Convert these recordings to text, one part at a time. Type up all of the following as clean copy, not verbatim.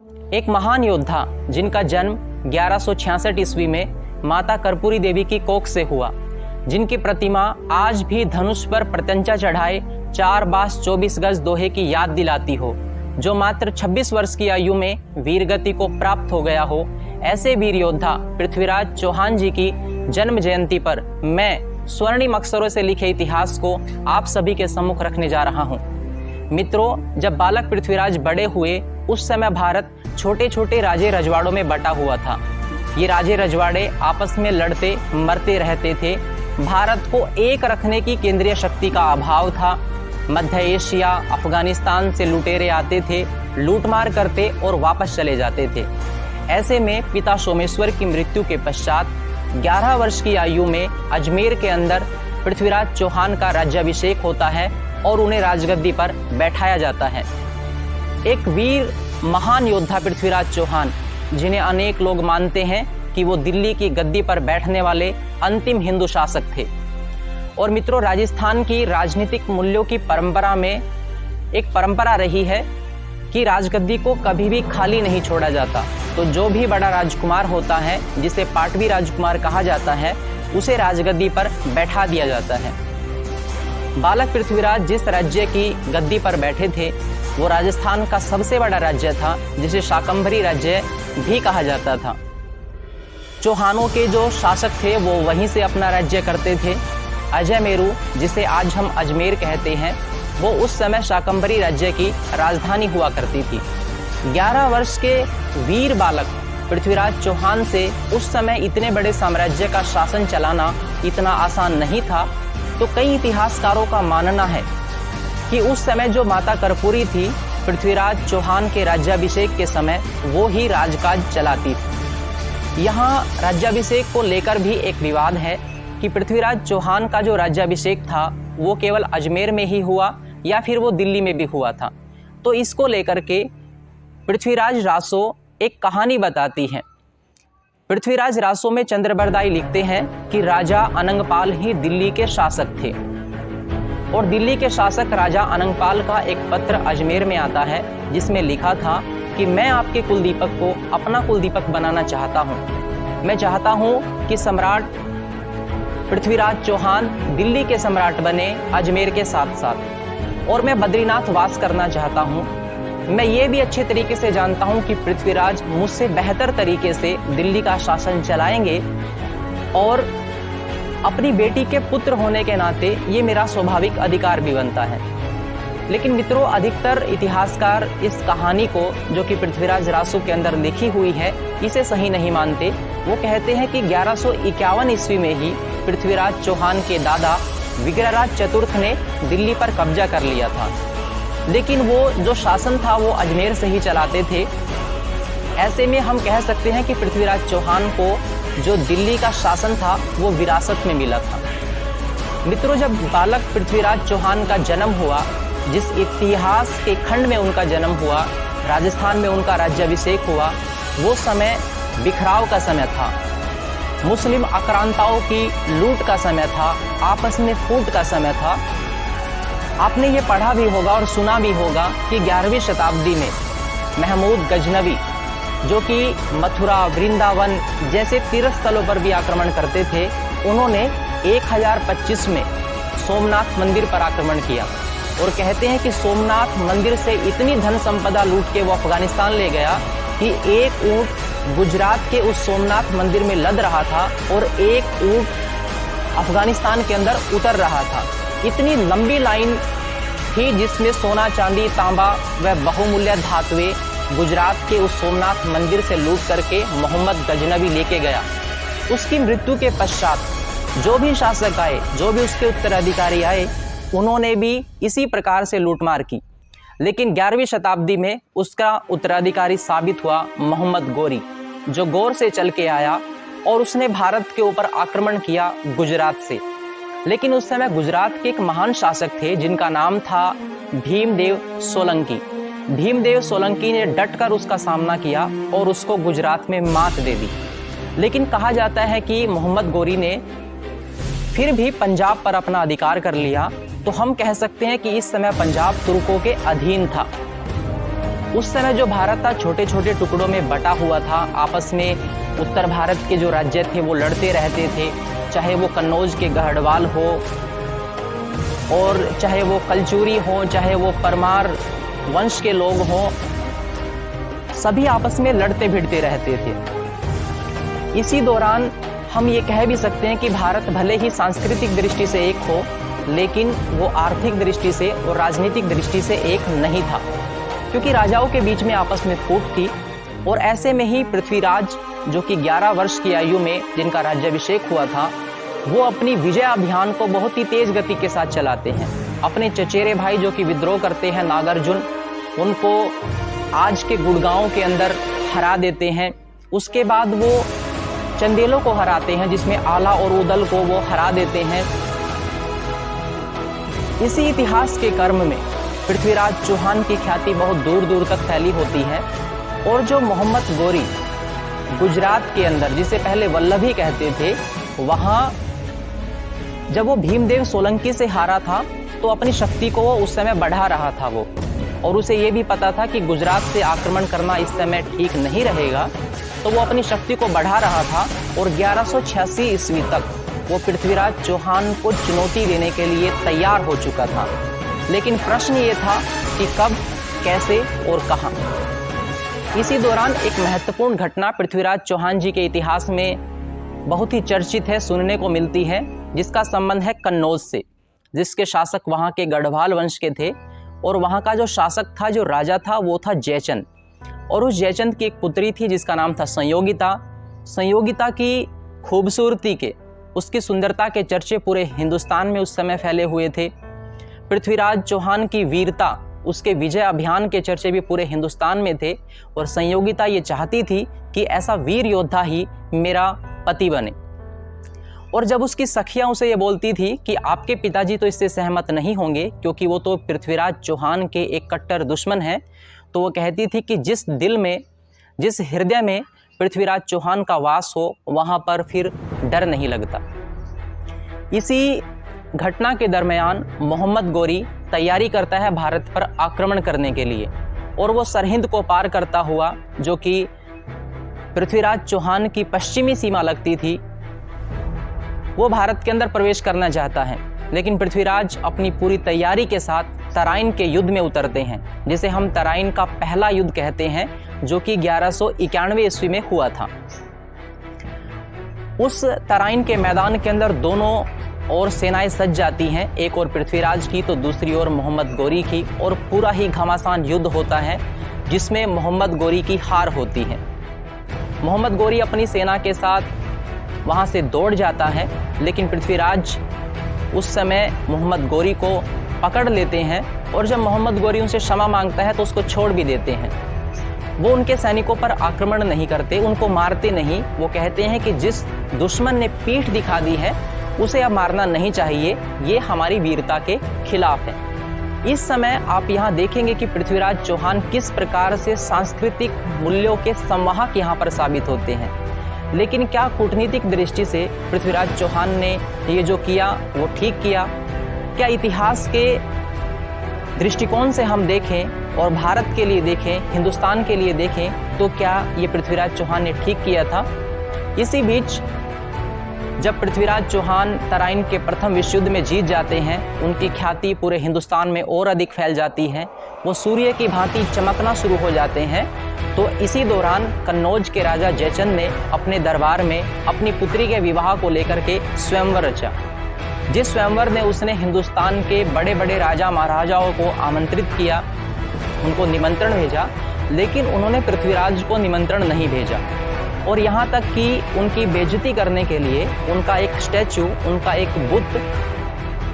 एक महान योद्धा जिनका जन्म 1166 ईस्वी में माता कर्पूरी देवी की कोख से हुआ, जिनकी प्रतिमा आज भी धनुष पर प्रत्यंचा चढ़ाए 4 बास 24 गज दोहे की याद दिलाती हो, जो मात्र 26 वर्ष की आयु में वीरगति को प्राप्त हो गया हो, ऐसे वीर योद्धा पृथ्वीराज चौहान जी की जन्म जयंती पर मैं स्वर्णिम अक्षरों से लिखे इतिहास को आप सभी के सम्मुख रखने जा रहा हूँ। मित्रों, जब बालक पृथ्वीराज बड़े हुए उस समय भारत छोटे छोटे राजे रजवाड़ों में बटा हुआ था। ये राजे रजवाड़े आपस में लड़ते मरते रहते थे। भारत को एक रखने की केंद्रीय शक्ति का अभाव था। मध्य एशिया, अफगानिस्तान से लुटेरे आते थे, लूटमार करते और वापस चले जाते थे। ऐसे में पिता सोमेश्वर की मृत्यु के पश्चात 11 वर्ष की आयु में अजमेर के अंदर पृथ्वीराज चौहान का राज्याभिषेक होता है और उन्हें राजगद्दी पर बैठाया जाता है। एक वीर महान योद्धा पृथ्वीराज चौहान, जिन्हें अनेक लोग मानते हैं कि वो दिल्ली की गद्दी पर बैठने वाले अंतिम हिंदू शासक थे। और मित्रों, राजस्थान की राजनीतिक मूल्यों की परंपरा में एक परंपरा रही है कि राजगद्दी को कभी भी खाली नहीं छोड़ा जाता। तो जो भी बड़ा राजकुमार होता है, जिसे पाटवी राजकुमार कहा जाता है, उसे राजगद्दी पर बैठा दिया जाता है। बालक पृथ्वीराज जिस राज्य की गद्दी पर बैठे थे वो राजस्थान का सबसे बड़ा राज्य था, जिसे शाकंभरी राज्य भी कहा जाता था। चौहानों के जो शासक थे वो वहीं से अपना राज्य करते थे। अजयमेरू, जिसे आज हम अजमेर कहते हैं, वो उस समय शाकंभरी राज्य की राजधानी हुआ करती थी। 11 वर्ष के वीर बालक पृथ्वीराज चौहान से उस समय इतने बड़े साम्राज्य का शासन चलाना इतना आसान नहीं था। तो कई इतिहासकारों का मानना है कि उस समय जो माता कर्पूरी थी, पृथ्वीराज चौहान के राज्याभिषेक के समय वो ही राजकाज चलाती थी। यहाँ राज्याभिषेक को लेकर भी एक विवाद है कि पृथ्वीराज चौहान का जो राज्याभिषेक था वो केवल अजमेर में ही हुआ या फिर वो दिल्ली में भी हुआ था। तो इसको लेकर के पृथ्वीराज रासो एक कहानी बताती है। पृथ्वीराज रासो में चंद्रबरदाई लिखते हैं कि राजा अनंगपाल ही दिल्ली के शासक थे और दिल्ली के शासक राजा अनंगपाल का एक पत्र अजमेर में आता है, जिसमें लिखा था कि मैं आपके कुलदीपक को अपना कुलदीपक बनाना चाहता हूँ। मैं चाहता हूँ कि सम्राट पृथ्वीराज चौहान दिल्ली के सम्राट बने अजमेर के साथ साथ, और मैं बद्रीनाथ वास करना चाहता हूँ। मैं ये भी अच्छे तरीके से जानता हूँ कि पृथ्वीराज मुझसे बेहतर तरीके से दिल्ली का शासन चलाएंगे और अपनी बेटी के पुत्र होने के नाते ये मेरा स्वाभाविक अधिकार भी बनता है। लेकिन मित्रों, अधिकतर इतिहासकार इस कहानी को, जो कि पृथ्वीराज रासो के अंदर लिखी हुई है, इसे सही नहीं मानते। वो कहते हैं कि 1151 ईस्वी में ही पृथ्वीराज चौहान के दादा विग्रहराज चतुर्थ ने दिल्ली पर कब्जा कर लिया था। लेकिन वो जो शासन था वो अजमेर से ही चलाते थे। ऐसे में हम कह सकते हैं कि पृथ्वीराज चौहान को जो दिल्ली का शासन था वो विरासत में मिला था। मित्रों, जब बालक पृथ्वीराज चौहान का जन्म हुआ, जिस इतिहास के खंड में उनका जन्म हुआ, राजस्थान में उनका राज्याभिषेक हुआ, वो समय बिखराव का समय था, मुस्लिम आक्रांताओं की लूट का समय था, आपस में फूट का समय था। आपने ये पढ़ा भी होगा और सुना भी होगा कि 11वीं शताब्दी में महमूद गजनवी, जो कि मथुरा, वृंदावन जैसे तीर्थ स्थलों पर भी आक्रमण करते थे, उन्होंने 1025 में सोमनाथ मंदिर पर आक्रमण किया और कहते हैं कि सोमनाथ मंदिर से इतनी धन संपदा लूट के वो अफगानिस्तान ले गया कि एक ऊंट गुजरात के उस सोमनाथ मंदिर में लद रहा था और एक ऊंट अफगानिस्तान के अंदर उतर रहा था। इतनी लंबी लाइन थी जिसमें सोना, चांदी, तांबा व बहुमूल्य धातुएं गुजरात के उस सोमनाथ मंदिर से लूट करके मोहम्मद गजनवी लेके गया। उसकी मृत्यु के पश्चात जो भी शासक आए, जो भी उसके उत्तराधिकारी आए, उन्होंने भी इसी प्रकार से लूटमार की। लेकिन 11वीं शताब्दी में उसका उत्तराधिकारी साबित हुआ मोहम्मद गोरी, जो गौर से चल के आया और उसने भारत के ऊपर आक्रमण किया गुजरात से। लेकिन उस समय गुजरात के एक महान शासक थे जिनका नाम था भीमदेव सोलंकी। भीमदेव सोलंकी ने डटकर उसका सामना किया और उसको गुजरात में मात दे दी। लेकिन कहा जाता है कि मोहम्मद गोरी ने फिर भी पंजाब पर अपना अधिकार कर लिया। तो हम कह सकते हैं कि इस समय पंजाब तुर्कों के अधीन था। उस समय जो भारत था छोटे छोटे टुकड़ों में बटा हुआ था। आपस में उत्तर भारत के जो राज्य थे वो लड़ते रहते थे, चाहे वो कन्नौज के गढ़वाल हो और चाहे वो कलचुरी हो, चाहे वो परमार वंश के लोग हों, सभी आपस में लड़ते भिड़ते रहते थे। इसी दौरान हम ये कह भी सकते हैं कि भारत भले ही सांस्कृतिक दृष्टि से एक हो, लेकिन वो आर्थिक दृष्टि से और राजनीतिक दृष्टि से एक नहीं था, क्योंकि राजाओं के बीच में आपस में फूट थी। और ऐसे में ही पृथ्वीराज, जो कि 11 वर्ष की आयु में जिनका राज्याभिषेक हुआ था, वो अपनी विजय अभियान को बहुत ही तेज गति के साथ चलाते हैं। अपने चचेरे भाई जो कि विद्रोह करते हैं नागार्जुन, उनको आज के गुड़गांव के अंदर हरा देते हैं। उसके बाद वो चंदेलों को हराते हैं, जिसमें आला और उदल को वो हरा देते हैं। इसी इतिहास के क्रम में पृथ्वीराज चौहान की ख्याति बहुत दूर दूर तक फैली होती है। और जो मोहम्मद गौरी गुजरात के अंदर, जिसे पहले वल्लभी कहते थे, वहाँ जब वो भीमदेव सोलंकी से हारा था तो अपनी शक्ति को वो उस समय बढ़ा रहा था वो, और उसे ये भी पता था कि गुजरात से आक्रमण करना इस समय ठीक नहीं रहेगा, तो वो अपनी शक्ति को बढ़ा रहा था। और 1186 ईस्वी तक वो पृथ्वीराज चौहान को चुनौती देने के लिए तैयार हो चुका था। लेकिन प्रश्न ये था कि कब, कैसे और कहाँ। इसी दौरान एक महत्वपूर्ण घटना पृथ्वीराज चौहान जी के इतिहास में बहुत ही चर्चित है, सुनने को मिलती है, जिसका संबंध है कन्नौज से, जिसके शासक वहाँ के गढ़वाल वंश के थे। और वहाँ का जो शासक था, जो राजा था, वो था जयचंद। और उस जयचंद की एक पुत्री थी जिसका नाम था संयोगिता। संयोगिता की खूबसूरती के, उसकी सुंदरता के चर्चे पूरे हिंदुस्तान में उस समय फैले हुए थे। पृथ्वीराज चौहान की वीरता, उसके विजय अभियान के चर्चे भी पूरे हिंदुस्तान में थे। और संयोगिता ये चाहती थी कि ऐसा वीर योद्धा ही मेरा पति बने। और जब उसकी सखियां उसे ये बोलती थी कि आपके पिताजी तो इससे सहमत नहीं होंगे, क्योंकि वो तो पृथ्वीराज चौहान के एक कट्टर दुश्मन हैं, तो वो कहती थी कि जिस दिल में, जिस हृदय में पृथ्वीराज चौहान का वास हो, वहाँ पर फिर डर नहीं लगता। इसी घटना के दरमियान मोहम्मद गौरी तैयारी करता है भारत पर आक्रमण करने के लिए। और वो सरहिंद को पार करता हुआ, जो कि पृथ्वीराज चौहान की पश्चिमी सीमा लगती थी, वो भारत के अंदर प्रवेश करना चाहता है। लेकिन पृथ्वीराज अपनी पूरी तैयारी के साथ तराइन के युद्ध में उतरते हैं, जिसे हम तराइन का पहला युद्ध कहते हैं, जो कि 1191 ईस्वी में हुआ था। उस तराइन के मैदान के अंदर दोनों और सेनाएं सज जाती हैं, एक और पृथ्वीराज की तो दूसरी ओर मोहम्मद गौरी की। और पूरा ही घमासान युद्ध होता है, जिसमें मोहम्मद गौरी की हार होती है। मोहम्मद गौरी अपनी सेना के साथ वहाँ से दौड़ जाता है, लेकिन पृथ्वीराज उस समय मोहम्मद गौरी को पकड़ लेते हैं। और जब मोहम्मद गौरी उनसे क्षमा मांगता है तो उसको छोड़ भी देते हैं। वो उनके सैनिकों पर आक्रमण नहीं करते, उनको मारते नहीं। वो कहते हैं कि जिस दुश्मन ने पीठ दिखा दी है उसे अब मारना नहीं चाहिए, ये हमारी वीरता के खिलाफ है। इस समय आप यहाँ देखेंगे कि पृथ्वीराज चौहान किस प्रकार से सांस्कृतिक मूल्यों के संवाहक यहाँ पर साबित होते हैं। लेकिन क्या कूटनीतिक दृष्टि से पृथ्वीराज चौहान ने ये जो किया वो ठीक किया? क्या इतिहास के दृष्टिकोण से हम देखें और भारत के लिए देखें, हिंदुस्तान के लिए देखें, तो क्या ये पृथ्वीराज चौहान ने ठीक किया था? इसी बीच जब पृथ्वीराज चौहान तराइन के प्रथम विश्व युद्ध में जीत जाते हैं, उनकी ख्याति पूरे हिंदुस्तान में और अधिक फैल जाती है। वो सूर्य की भांति चमकना शुरू हो जाते हैं। तो इसी दौरान कन्नौज के राजा जयचंद ने अपने दरबार में अपनी पुत्री के विवाह को लेकर के स्वयंवर रचा। जिस स्वयंवर ने उसने हिंदुस्तान के बड़े बड़े राजा महाराजाओं को आमंत्रित किया, उनको निमंत्रण भेजा, लेकिन उन्होंने पृथ्वीराज को निमंत्रण नहीं भेजा। और यहाँ तक कि उनकी बेइज्जती करने के लिए उनका एक स्टैचू, उनका एक बुत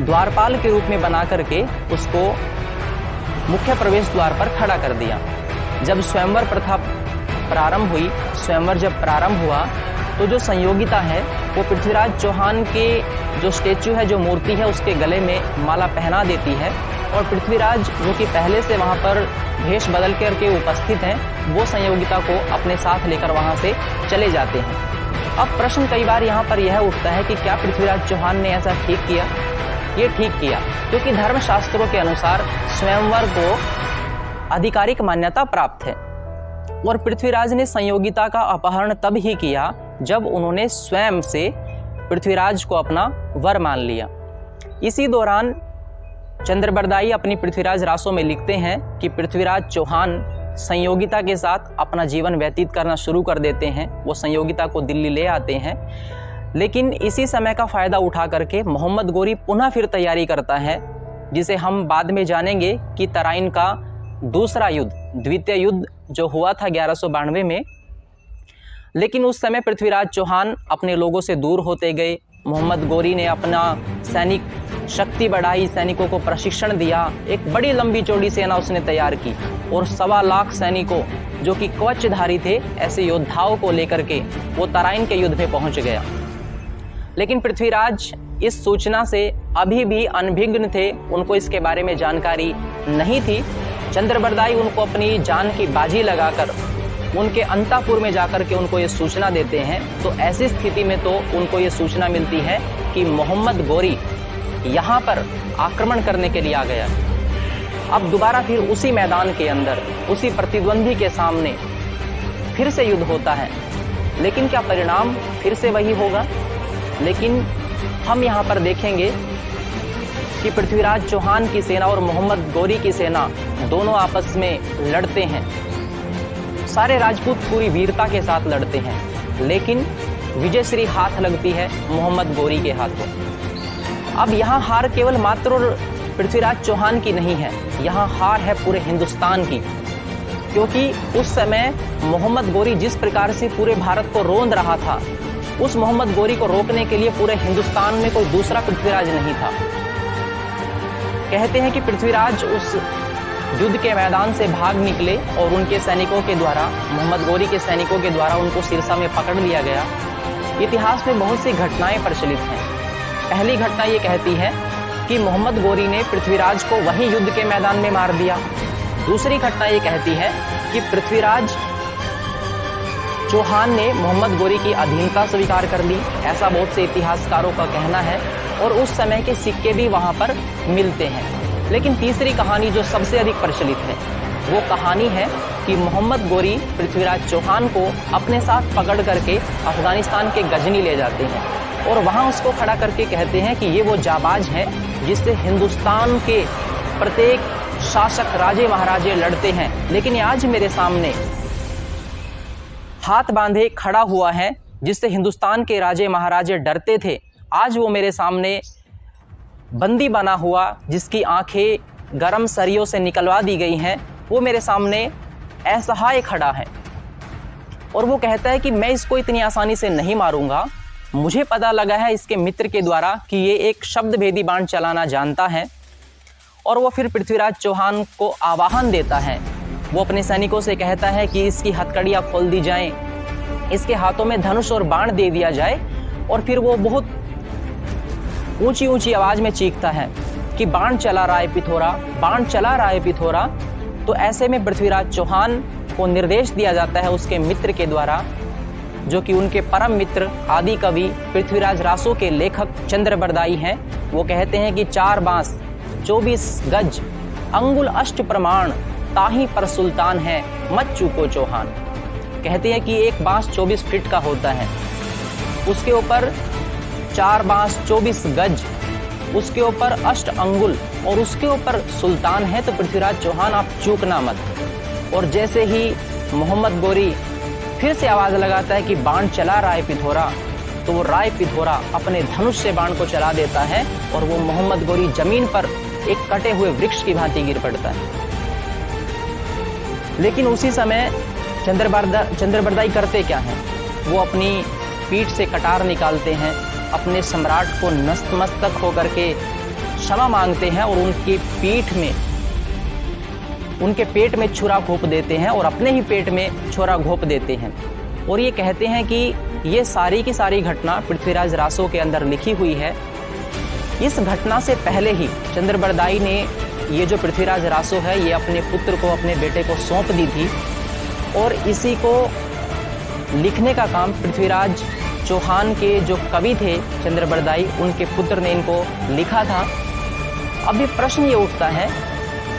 द्वारपाल के रूप में बना करके उसको मुख्य प्रवेश द्वार पर खड़ा कर दिया। जब स्वयंवर प्रथा प्रारंभ हुई, स्वयंवर जब प्रारंभ हुआ, तो जो संयोगिता है वो पृथ्वीराज चौहान के जो स्टैचू है, जो मूर्ति है, उसके गले में माला पहना देती है। और पृथ्वीराज जो कि पहले से वहाँ पर भेष बदल करके उपस्थित हैं, वो संयोगिता को अपने साथ लेकर वहाँ से चले जाते हैं। अब प्रश्न कई बार यहाँ पर यह उठता है कि क्या पृथ्वीराज चौहान ने ऐसा ठीक किया? ये ठीक किया, क्योंकि धर्मशास्त्रों के अनुसार स्वयंवर को आधिकारिक मान्यता प्राप्त है। और पृथ्वीराज ने संयोगिता का अपहरण तब ही किया जब उन्होंने स्वयं से पृथ्वीराज को अपना वर मान लिया। इसी दौरान चंद्रबरदाई अपनी पृथ्वीराज रासों में लिखते हैं कि पृथ्वीराज चौहान संयोगिता के साथ अपना जीवन व्यतीत करना शुरू कर देते हैं। वो संयोगिता को दिल्ली ले आते हैं, लेकिन इसी समय का फ़ायदा उठा करके मोहम्मद गोरी पुनः फिर तैयारी करता है, जिसे हम बाद में जानेंगे कि तराइन का दूसरा युद्ध, द्वितीय युद्ध जो हुआ था 1192 में। लेकिन उस समय पृथ्वीराज चौहान अपने लोगों से दूर होते गए। मोहम्मद गोरी ने अपना सैनिक शक्ति बढ़ाई, सैनिकों को प्रशिक्षण दिया, एक बड़ी लंबी चौड़ी सेना उसने तैयार की और 1.25 लाख सैनिकों जो कि कवचधारी थे, ऐसे योद्धाओं को लेकर के वो तराइन के युद्ध में पहुंच गया। लेकिन पृथ्वीराज इस सूचना से अभी भी अनभिज्ञ थे, उनको इसके बारे में जानकारी नहीं थी। चंद्रबरदाई उनको अपनी जान की बाजी लगाकर उनके अंतापुर में जाकर के उनको ये सूचना देते हैं। तो ऐसी स्थिति में तो उनको ये सूचना मिलती है कि मोहम्मद गोरी यहाँ पर आक्रमण करने के लिए आ गया। अब दोबारा फिर उसी मैदान के अंदर, उसी प्रतिद्वंदी के सामने फिर से युद्ध होता है। लेकिन क्या परिणाम फिर से वही होगा? लेकिन हम यहाँ पर देखेंगे कि पृथ्वीराज चौहान की सेना और मोहम्मद गोरी की सेना दोनों आपस में लड़ते हैं। सारे राजपूत पूरी वीरता के साथ लड़ते हैं, लेकिन विजयश्री हाथ लगती है मोहम्मद गोरी के हाथों। अब यहाँ हार केवल मात्र और पृथ्वीराज चौहान की नहीं है, यहाँ हार है पूरे हिंदुस्तान की। क्योंकि उस समय मोहम्मद गोरी जिस प्रकार से पूरे भारत को रोंद रहा था, उस मोहम्मद गोरी को रोकने के लिए पूरे हिंदुस्तान में कोई दूसरा पृथ्वीराज नहीं था। कहते हैं कि पृथ्वीराज उस युद्ध के मैदान से भाग निकले और उनके सैनिकों के द्वारा, मोहम्मद गोरी के सैनिकों के द्वारा उनको सिरसा में पकड़ लिया गया। इतिहास में बहुत सी घटनाएं प्रचलित हैं। पहली घटना ये कहती है कि मोहम्मद गोरी ने पृथ्वीराज को वहीं युद्ध के मैदान में मार दिया। दूसरी घटना ये कहती है कि पृथ्वीराज चौहान ने मोहम्मद गोरी की अधीनता स्वीकार कर ली। ऐसा बहुत से इतिहासकारों का कहना है और उस समय के सिक्के भी वहाँ पर मिलते हैं। लेकिन तीसरी कहानी जो सबसे अधिक प्रचलित है, वो कहानी है कि मोहम्मद गोरी पृथ्वीराज चौहान को अपने साथ पकड़ करके अफगानिस्तान के गजनी ले जाते हैं और वहाँ उसको खड़ा करके कहते हैं कि ये वो जाबाज है जिससे हिंदुस्तान के प्रत्येक शासक, राजे महाराजे लड़ते हैं, लेकिन ये आज मेरे सामने हाथ बांधे खड़ा हुआ है, जिससे हिंदुस्तान के राजे महाराजे डरते थे। आज वो मेरे सामने बंदी बना हुआ, जिसकी आंखें गरम सरियों से निकलवा दी गई हैं, वो मेरे सामने असहाय खड़ा है। और वो कहता है कि मैं इसको इतनी आसानी से नहीं मारूंगा। मुझे पता लगा है इसके मित्र के द्वारा कि ये एक शब्द भेदी बाण चलाना जानता है। और वो फिर पृथ्वीराज चौहान को आवाहन देता है। वो अपने सैनिकों से कहता है कि इसकी हथकड़ियाँ खोल दी जाएं, इसके हाथों में धनुष और बाण दे दिया जाए। और फिर वो बहुत ऊंची ऊंची आवाज में चीखता है कि बाण चला रहा है पिथोरा, बाण चला रहा है पिथोरा। तो ऐसे में पृथ्वीराज चौहान को निर्देश दिया जाता है उसके मित्र के द्वारा, जो कि उनके परम मित्र आदि कवि पृथ्वीराज रासों के लेखक चंद्रबरदाई हैं। वो कहते हैं कि 4 बांस 24 गज अंगुल अष्ट प्रमाण, ताही पर सुल्तान है मत चूको चौहान। कहते हैं कि एक बांस 24 फीट का होता है, उसके ऊपर 4 बांस 24 गज, उसके ऊपर अष्ट अंगुल और उसके ऊपर सुल्तान है। तो पृथ्वीराज चौहान आप चूकना मत। और जैसे ही मोहम्मद गोरी फिर से आवाज़ लगाता है कि बाण चला राय पिथोरा, तो वो राय पिथोरा अपने धनुष से बाण को चला देता है और वो मोहम्मद गोरी जमीन पर एक कटे हुए वृक्ष की भांति गिर पड़ता है। लेकिन उसी समय चंद्रबरदाई करते क्या हैं? वो अपनी पीठ से कटार निकालते हैं, अपने सम्राट को नतमस्तक होकर के क्षमा मांगते हैं और उनके पेट में छुरा घोंप देते हैं और अपने ही पेट में छुरा घोंप देते हैं। और ये कहते हैं कि ये सारी की सारी घटना पृथ्वीराज रासों के अंदर लिखी हुई है। इस घटना से पहले ही चंद्रबरदाई ने ये जो पृथ्वीराज रासो है, ये अपने पुत्र को, अपने बेटे को सौंप दी थी और इसी को लिखने का काम पृथ्वीराज चौहान के जो कवि थे चंद्रबरदाई, उनके पुत्र ने इनको लिखा था। अब ये प्रश्न ये उठता है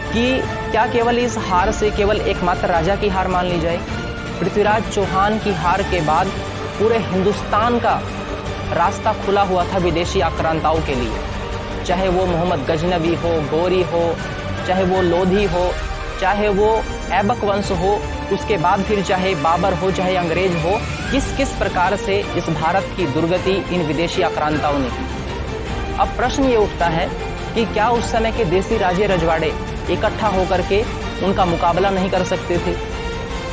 कि क्या केवल इस हार से केवल एकमात्र राजा की हार मान ली जाए? पृथ्वीराज चौहान की हार के बाद पूरे हिंदुस्तान का रास्ता खुला हुआ था विदेशी आक्रांताओं के लिए, चाहे वो मोहम्मद गजनवी हो, गौरी हो, चाहे वो लोधी हो, चाहे वो ऐबक वंश हो, उसके बाद फिर चाहे बाबर हो, चाहे अंग्रेज हो, किस किस प्रकार से इस भारत की दुर्गति इन विदेशी आक्रांताओं ने की। अब प्रश्न ये उठता है कि क्या उस समय के देसी राजे रजवाड़े इकट्ठा होकर के उनका मुकाबला नहीं कर सकते थे?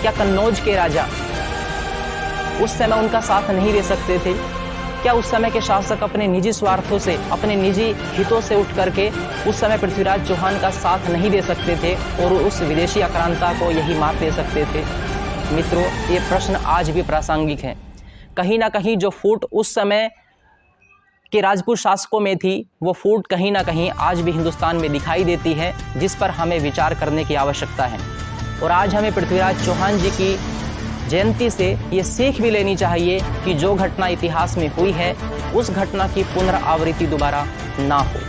क्या कन्नौज के राजा उस समय उनका साथ नहीं दे सकते थे? क्या उस समय के शासक अपने निजी स्वार्थों से, अपने निजी हितों से उठ करके उस समय पृथ्वीराज चौहान का साथ नहीं दे सकते थे और उस विदेशी आक्रांता को यही मात दे सकते थे? मित्रों, ये प्रश्न आज भी प्रासंगिक है। कहीं ना कहीं जो फूट उस समय के राजपूत शासकों में थी, वो फूट कहीं ना कहीं आज भी हिंदुस्तान में दिखाई देती है, जिस पर हमें विचार करने की आवश्यकता है। और आज हमें पृथ्वीराज चौहान जी की जयंती से ये सीख भी लेनी चाहिए कि जो घटना इतिहास में हुई है, उस घटना की पुनरावृत्ति दोबारा ना हो।